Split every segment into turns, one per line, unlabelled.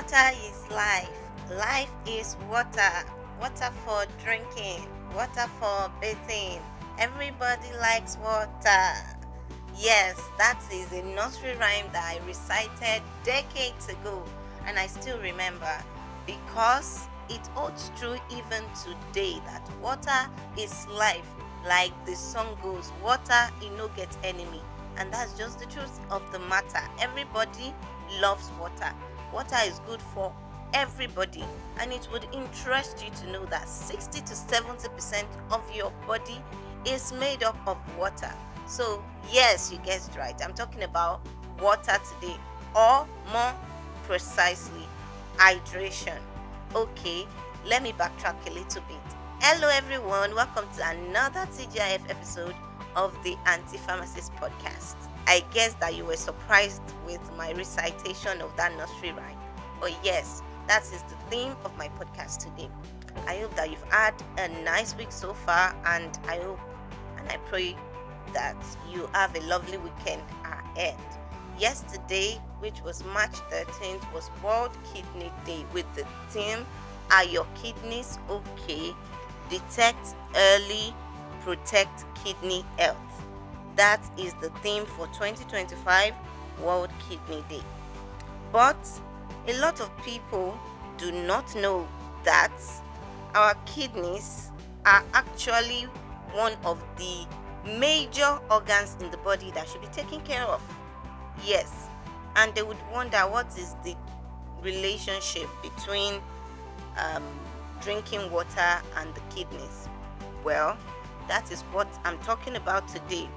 Water is life. Life is water. Water for drinking. Water for bathing. Everybody likes water. Yes, that is a nursery rhyme that I recited decades ago, and I still remember because it holds true even today that water is life. Like the song goes, water you no get enemy. And that's just the truth of the matter. Everybody loves water. Water is good for everybody, and it would interest you to know that 60 to 70% of your body is made up of water. So yes, you guessed right, I'm talking about water today, or more precisely, hydration. Okay, let me backtrack a little bit. Hello everyone, welcome to another TGIF episode of the Anti-Pharmacist podcast. I guess that you were surprised with my recitation of that nursery rhyme. But yes, that is the theme of my podcast today. I hope that you've had a nice week so far, and I hope and I pray that you have a lovely weekend ahead. Yesterday, which was March 13th, was World Kidney Day with the theme, Are Your Kidneys Okay? Detect early, protect kidney health. That is the theme for 2025 World Kidney Day. But a lot of people do not know that our kidneys are actually one of the major organs in the body that should be taken care of. Yes, and they would wonder what is the relationship between drinking water and the kidneys. Well, that is what I'm talking about today,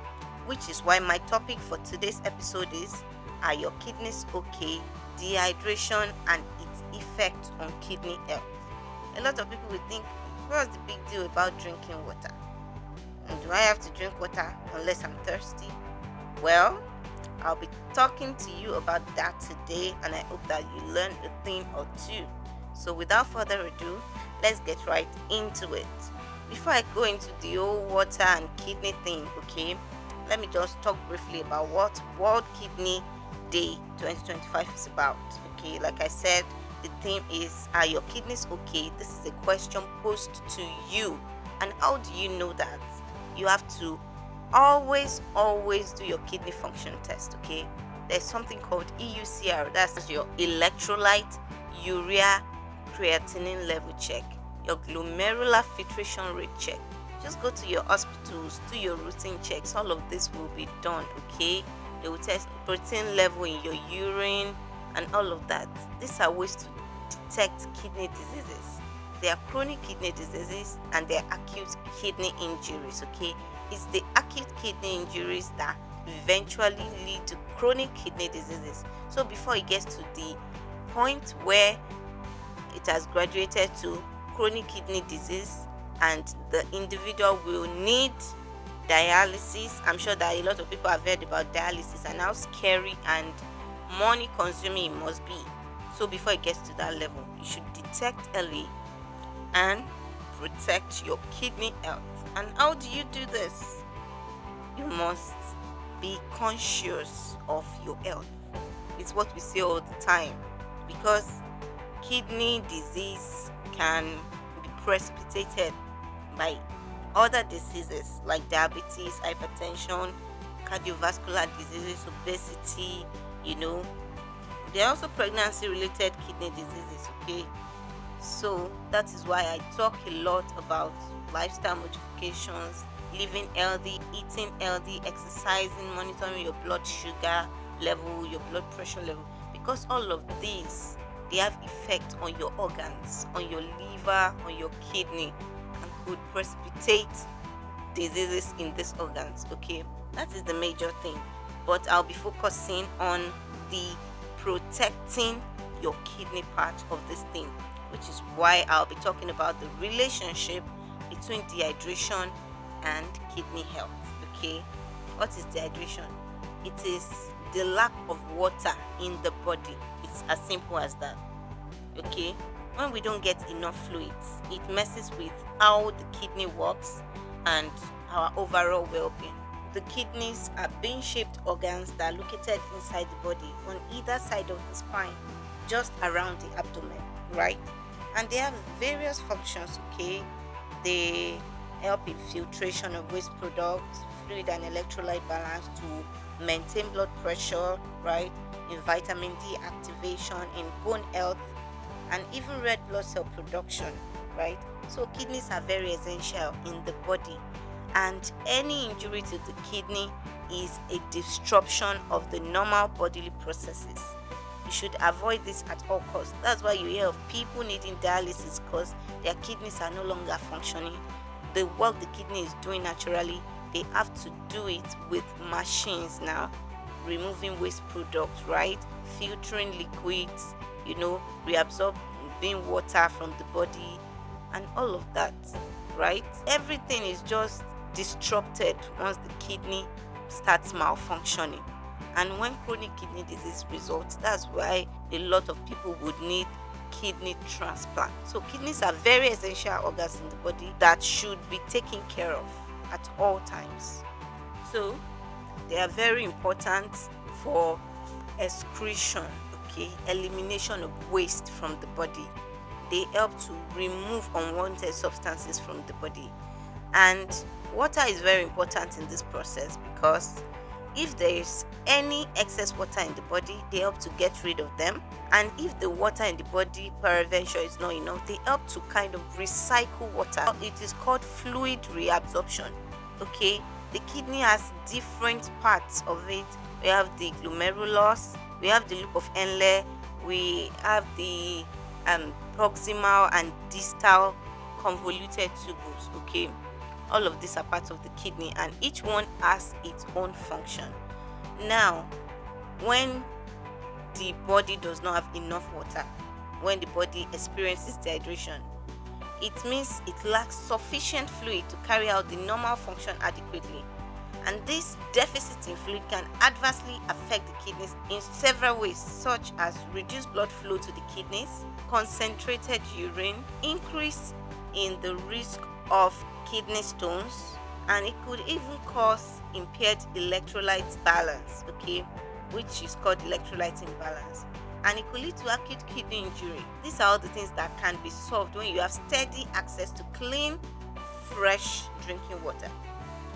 which is why my topic for today's episode is, Are your kidneys okay? Dehydration and its effect on kidney health. A lot of people will think, what's the big deal about drinking water? And do I have to drink water unless I'm thirsty? Well, I'll be talking to you about that today, and I hope that you learn a thing or two. So without further ado, let's get right into it. Before I go into the whole water and kidney thing, okay, let me just talk briefly about what World Kidney Day 2025 is about. Okay, like I said, the theme is, Are your kidneys okay? This is a question posed to you. And how do you know that? You have to always do your kidney function test, okay? There's something called EUCR, that's your electrolyte, urea, creatinine level check, your glomerular filtration rate check. Just go to your hospitals, do your routine checks. All of this will be done, okay? They will test protein level in your urine and all of that. These are ways to detect kidney diseases. They are chronic kidney diseases and they are acute kidney injuries, okay? It's the acute kidney injuries that eventually lead to chronic kidney diseases. So before it gets to the point where it has graduated to chronic kidney disease and the individual will need dialysis, I'm sure that a lot of people have heard about dialysis and how scary and money consuming it must be. So before it gets to that level, you should detect early and protect your kidney health. And how do you do this? You must be conscious of your health. It's what we say all the time, because kidney disease can be precipitated by other diseases like diabetes, hypertension, cardiovascular diseases, obesity, There are also pregnancy-related kidney diseases, okay? So that is why I talk a lot about lifestyle modifications, living healthy, eating healthy, exercising, monitoring your blood sugar level, your blood pressure level, because all of these, they have effect on your organs, on your liver, on your kidney, and could precipitate diseases in these organs, okay? That is the major thing. But I'll be focusing on the protecting your kidney part of this thing, which is why I'll be talking about the relationship between dehydration and kidney health, okay? What is dehydration? It is the lack of water in the body. It's as simple as that, okay? When we don't get enough fluids, it messes with how the kidney works and our overall well-being. The kidneys are bean-shaped organs that are located inside the body on either side of the spine. just around the abdomen, right? And they have various functions, okay? They help in filtration of waste products, fluid and electrolyte balance, to maintain blood pressure, right? In vitamin D activation, in bone health, and even red blood cell production, right? So kidneys are very essential in the body, and any injury to the kidney is a disruption of the normal bodily processes. You should avoid this at all costs. That's why you hear of people needing dialysis, because their kidneys are no longer functioning. The work the kidney is doing naturally, they have to do it with machines now, removing waste products, right? Filtering liquids, reabsorbing water from the body, and all of that, right? Everything is just disrupted once the kidney starts malfunctioning. And when chronic kidney disease results, that's why a lot of people would need kidney transplant. So kidneys are very essential organs in the body that should be taken care of at all times. So they are very important for excretion, okay, elimination of waste from the body. They help to remove unwanted substances from the body. And water is very important in this process, because if there is any excess water in the body, they help to get rid of them. And if the water in the body peradventure is not enough, they help to kind of recycle water. It is called fluid reabsorption, okay? The kidney has different parts of it. We have the glomerulus, we have the loop of Henle, we have the proximal and distal convoluted tubules, okay? All of these are parts of the kidney, and each one has its own function. Now, when the body does not have enough water, when the body experiences dehydration, it means it lacks sufficient fluid to carry out the normal function adequately. And this deficit in fluid can adversely affect the kidneys in several ways, such as reduced blood flow to the kidneys, concentrated urine, increase in the risk of kidney stones, and it could even cause impaired electrolyte balance, okay, which is called electrolyte imbalance, and it could lead to acute kidney injury. These are all the things that can be solved when you have steady access to clean, fresh drinking water,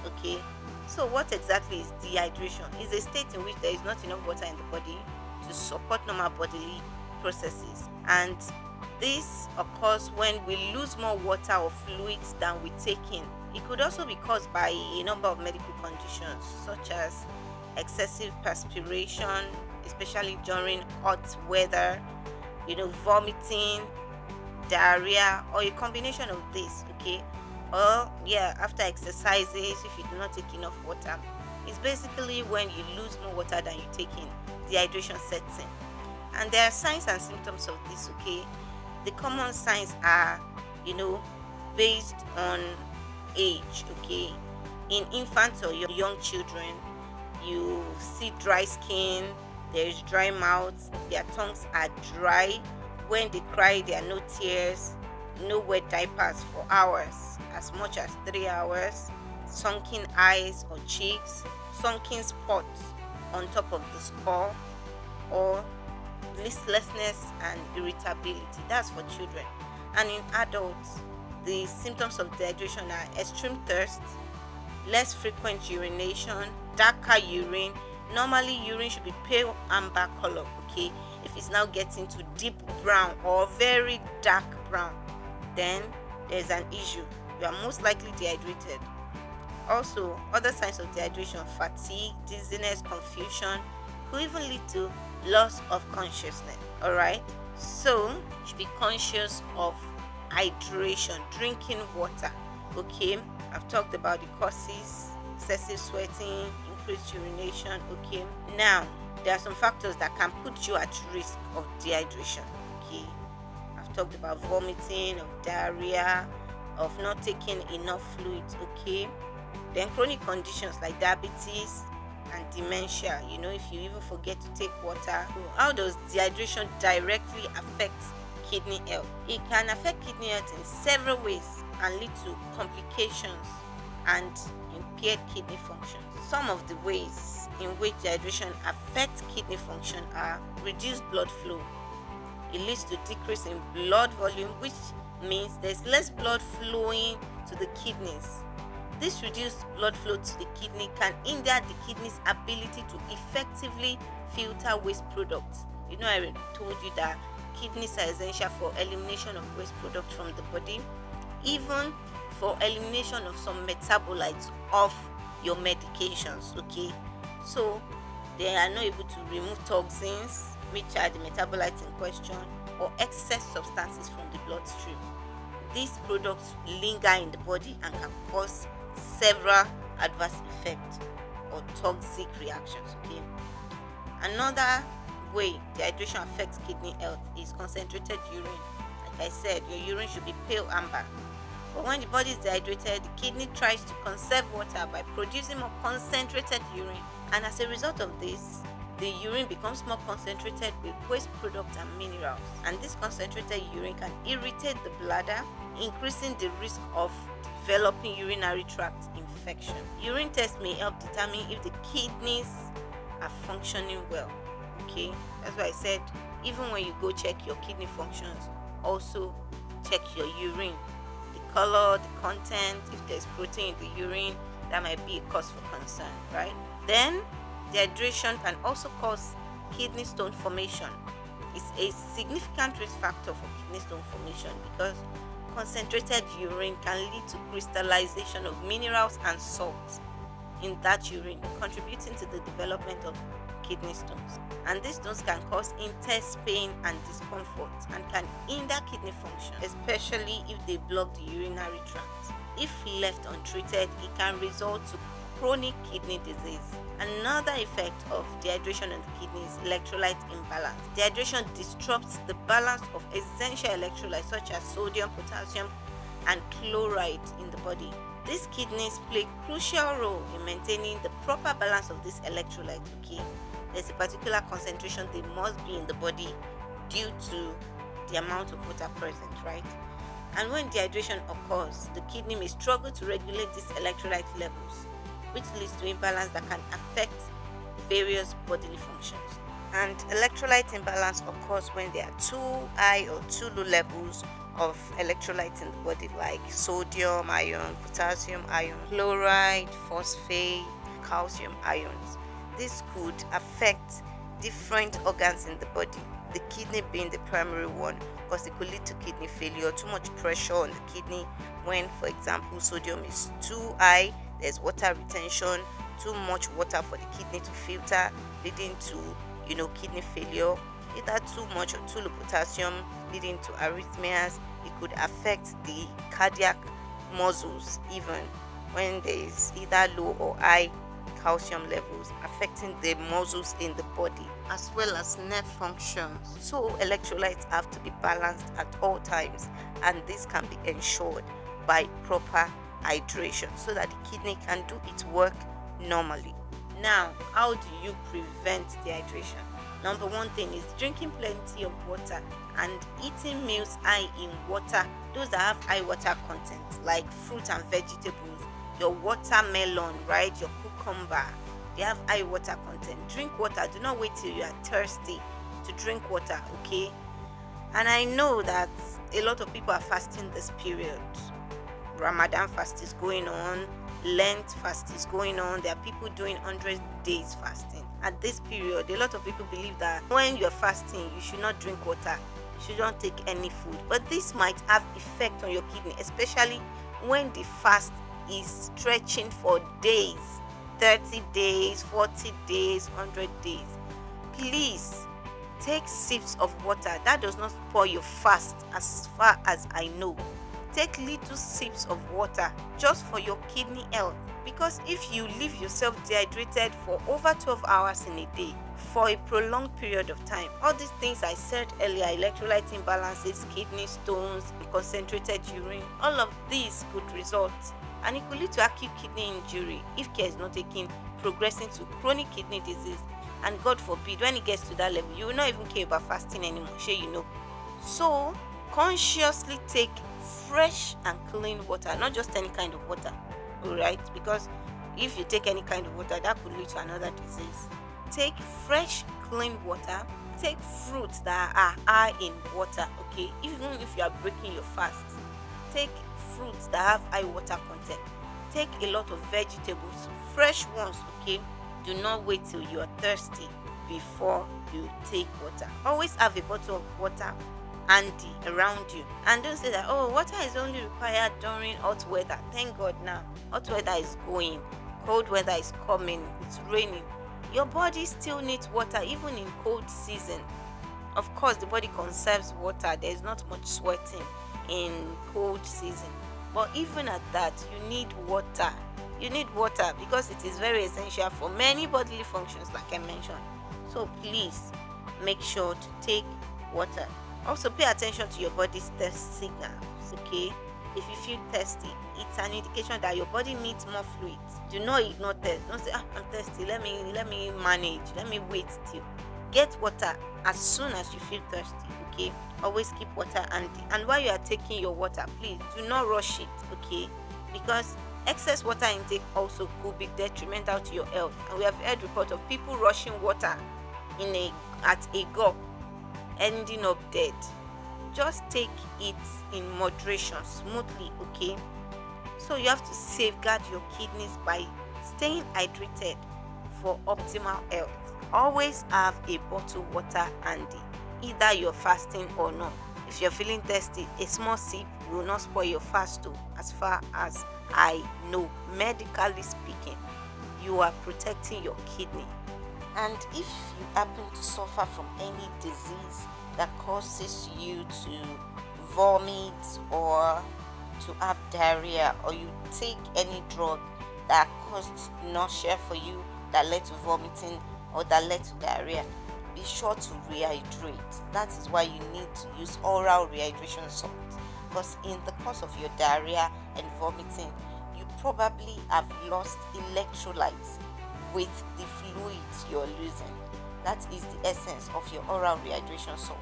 okay? So what exactly is dehydration? It's a state in which there is not enough water in the body to support normal bodily processes, and this occurs when we lose more water or fluids than we take in. It could also be caused by a number of medical conditions, such as excessive perspiration, especially during hot weather, vomiting, diarrhea, or a combination of this, okay? Or after exercises, if you do not take enough water. It's basically when you lose more water than you take in, dehydration sets in. And there are signs and symptoms of this, okay? The common signs are, based on age, okay? In infants or young children, you see dry skin, there is dry mouth, their tongues are dry. When they cry, there are no tears, no wet diapers for hours, as much as 3 hours, sunken eyes or cheeks, sunken spots on top of the skull, or listlessness and irritability. That's for children. And in adults, the symptoms of dehydration are extreme thirst, less frequent urination, darker urine. Normally urine should be pale amber color, okay? If it's now getting to deep brown or very dark brown, then there's an issue. You are most likely dehydrated. Also, other signs of dehydration: fatigue, dizziness, confusion, could even lead to loss of consciousness. All right, so you should be conscious of hydration, drinking water, okay? I've talked about the causes: excessive sweating, increased urination, okay? Now, there are some factors that can put you at risk of dehydration, okay? I've talked about vomiting, of diarrhea, of not taking enough fluids, okay? Then chronic conditions like diabetes and dementia, if you even forget to take water. So how does dehydration directly affect kidney health? It can affect kidney health in several ways and lead to complications and impaired kidney function. Some of the ways in which dehydration affects kidney function are reduced blood flow, It leads to decrease in blood volume, which means there's less blood flowing to the kidneys. This reduced blood flow to the kidney can hinder the kidney's ability to effectively filter waste products. You know, I told you that kidneys are essential for elimination of waste products from the body, even for elimination of some metabolites of your medications. Okay, so they are not able to remove toxins, which are the metabolites in question, or excess substances from the bloodstream. These products linger in the body and can cause several adverse effects or toxic reactions. Okay, another way dehydration affects kidney health is concentrated urine. Like I said, your urine should be pale amber. But when the body is dehydrated, the kidney tries to conserve water by producing more concentrated urine, and as a result of this, the urine becomes more concentrated with waste products and minerals, and this concentrated urine can irritate the bladder, increasing the risk of developing urinary tract infection. Urine tests may help determine if the kidneys are functioning well. Okay, that's why I said even when you go check your kidney functions, also check your urine, the color, the content. If there's protein in the urine, that might be a cause for concern, right? Then dehydration can also cause kidney stone formation. It's a significant risk factor for kidney stone formation because concentrated urine can lead to crystallization of minerals and salts in that urine, contributing to the development of kidney stones. And these stones can cause intense pain and discomfort and can hinder kidney function, especially if they block the urinary tract. If left untreated, it can result to chronic kidney disease. Another effect of dehydration on the kidney is electrolyte imbalance. Dehydration disrupts the balance of essential electrolytes such as sodium, potassium, and chloride in the body. These kidneys play a crucial role in maintaining the proper balance of these electrolytes. Okay, there's a particular concentration they must be in the body due to the amount of water present, right? And when dehydration occurs, the kidney may struggle to regulate these electrolyte levels, which leads to imbalance that can affect various bodily functions. And electrolyte imbalance occurs when there are too high or too low levels of electrolytes in the body, like sodium ion, potassium ion, chloride, phosphate, calcium ions. This could affect different organs in the body, the kidney being the primary one, because it could lead to kidney failure. Too much pressure on the kidney when, for example, sodium is too high, there's water retention, too much water for the kidney to filter, leading to kidney failure. Either too much or too low potassium, leading to arrhythmias. It could affect the cardiac muscles even when there is either low or high calcium levels, affecting the muscles in the body as well as nerve functions. So electrolytes have to be balanced at all times, and this can be ensured by proper hydration so that the kidney can do its work normally. Now, how do you prevent dehydration? Number one thing is drinking plenty of water and eating meals high in water, those that have high water content, like fruit and vegetables, your watermelon, right, your cucumber, they have high water content. Drink water. Do not wait till you are thirsty to drink water, okay? And I know that a lot of people are fasting this period. Ramadan fast is going on, Lent fast is going on. There are people doing 100 days fasting. At this period, a lot of people believe that when you're fasting, you should not drink water, you should not take any food. But this might have effect on your kidney, especially when the fast is stretching for days, 30 days, 40 days, 100 days. Please take sips of water. That does not spoil your fast, as far as I know. Take little sips of water just for your kidney health, because if you leave yourself dehydrated for over 12 hours in a day for a prolonged period of time, all these things I said earlier, electrolyte imbalances, kidney stones, concentrated urine, all of these could result, and it could lead to acute kidney injury if care is not taken, progressing to chronic kidney disease. And God forbid, when it gets to that level, you will not even care about fasting anymore. Sure, you know. So consciously take fresh and clean water, not just any kind of water, all right? Because if you take any kind of water, that could lead to another disease. Take fresh, clean water Take fruits that are high in water, okay? Even if you are breaking your fast, take fruits that have high water content. Take a lot of vegetables, fresh ones, okay? Do not wait till you are thirsty before you take water. Always have a bottle of water handy around you, and don't say that, oh, water is only required during hot weather. Thank God now hot weather is going, cold weather is coming, it's raining. Your body still needs water even in cold season. Of course, the body conserves water. There's not much sweating in cold season, but even at that, you need water. You need water because it is very essential for many bodily functions, like I mentioned. So please make sure to take water. Also, pay attention to your body's thirst signals, okay? If you feel thirsty, it's an indication that your body needs more fluids. Do not ignore thirst. Don't say, I'm thirsty, let me manage, let me wait till. Get water as soon as you feel thirsty, okay? Always keep water handy. And while you are taking your water, please do not rush it, okay? Because excess water intake also could be detrimental to your health. And we have heard reports of people rushing water at a gulp, ending up dead. Just take it in moderation, smoothly, okay? So you have to safeguard your kidneys by staying hydrated for optimal health. Always have a bottle of water handy, either you're fasting or not. If you're feeling thirsty, a small sip will not spoil your fast too. As far as I know, medically speaking, you are protecting your kidney. And if you happen to suffer from any disease that causes you to vomit or to have diarrhea, or you take any drug that caused nausea for you, that led to vomiting or that led to diarrhea, be sure to rehydrate. That is why you need to use oral rehydration salt, because in the course of your diarrhea and vomiting, you probably have lost electrolytes with the fluids you're losing. That is the essence of your oral rehydration salt.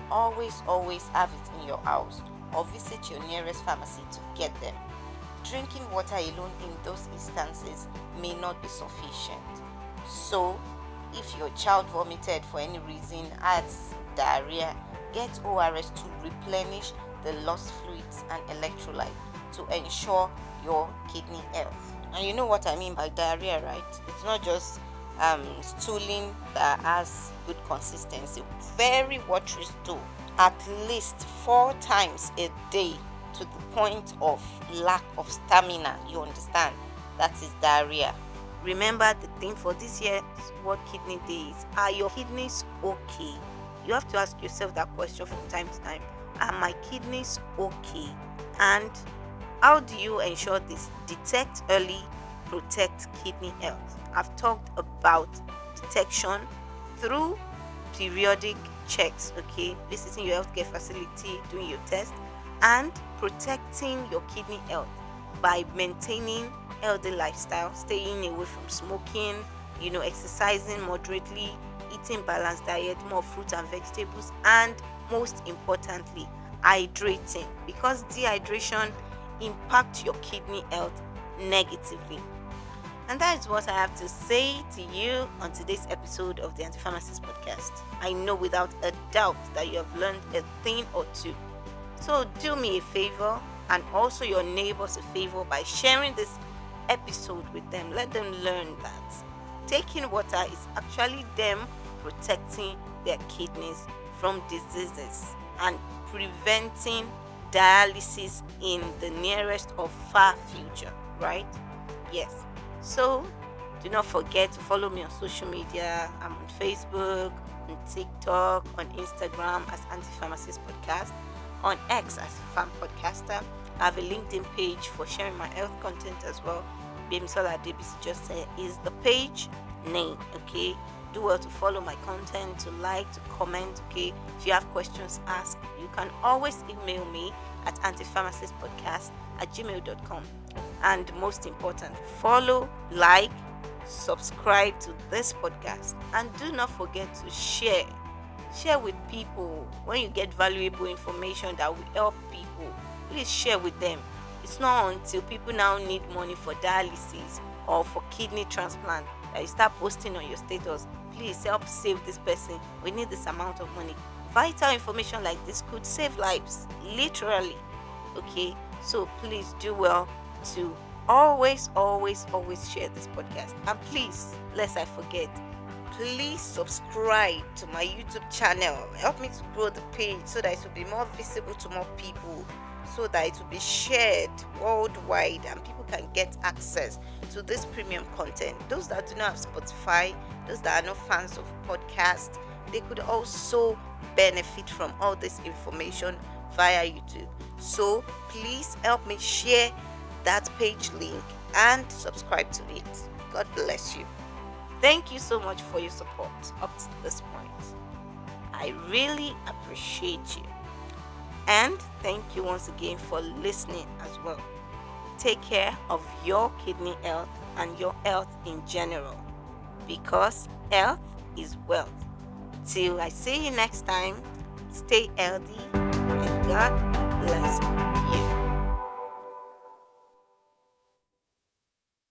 Always have it in your house or visit your nearest pharmacy to get them. Drinking water alone in those instances may not be sufficient. So, if your child vomited for any reason, has diarrhea, get ORS to replenish the lost fluids and electrolyte to ensure your kidney health. And you know what I mean by diarrhea, right? It's not just stooling that has good consistency. Very watery stool, at least 4 times a day, to the point of lack of stamina. You understand? That is diarrhea. Remember, the theme for this year's World Kidney Day is, are your kidneys okay? You have to ask yourself that question from time to time. Are my kidneys okay? And how do you ensure this? Detect early, protect kidney health. I've talked about detection through periodic checks, okay? Visiting your healthcare facility, doing your test, and protecting your kidney health by maintaining healthy lifestyle, staying away from smoking, exercising moderately, eating balanced diet, more fruits and vegetables, and most importantly, hydrating, because dehydration impacts your kidney health negatively. And that is what I have to say to you on today's episode of the Anti-Pharmacist Podcast. I know without a doubt that you have learned a thing or two. So do me a favor, and also your neighbors a favor, by sharing this episode with them. Let them learn that taking water is actually them protecting their kidneys from diseases and preventing dialysis in the nearest or far future, right? Yes. So do not forget to follow me on social media. I'm on Facebook, on TikTok, on Instagram as Anti-Pharmacist Podcast, on X as Fan Podcaster. I have a LinkedIn page for sharing my health content as well. Bemisola Debisi just said is the page name, okay? Do well to follow my content, to like, to comment, okay? If you have questions, ask. You can always email me at antipharmacistpodcast@gmail.com. And most important, follow, like, subscribe to this podcast, and do not forget to share with people. When you get valuable information that will help people, please share with them. It's not until people now need money for dialysis or for kidney transplant that you start posting on your status, please help save this person. We need this amount of money. Vital information like this could save lives, literally. Okay, so please do well to always share this podcast. And please, lest I forget, please subscribe to my YouTube channel. Help me to grow the page so that it will be more visible to more people, so that it will be shared worldwide and people can get access to this premium content. Those that do not have Spotify, those that are not fans of podcasts, they could also benefit from all this information via YouTube. So please help me share that page link and subscribe to it. God bless you. Thank you so much for your support up to this point. I really appreciate you. And thank you once again for listening as well. Take care of your kidney health and your health in general, because health is wealth. Till I see you next time, stay healthy and God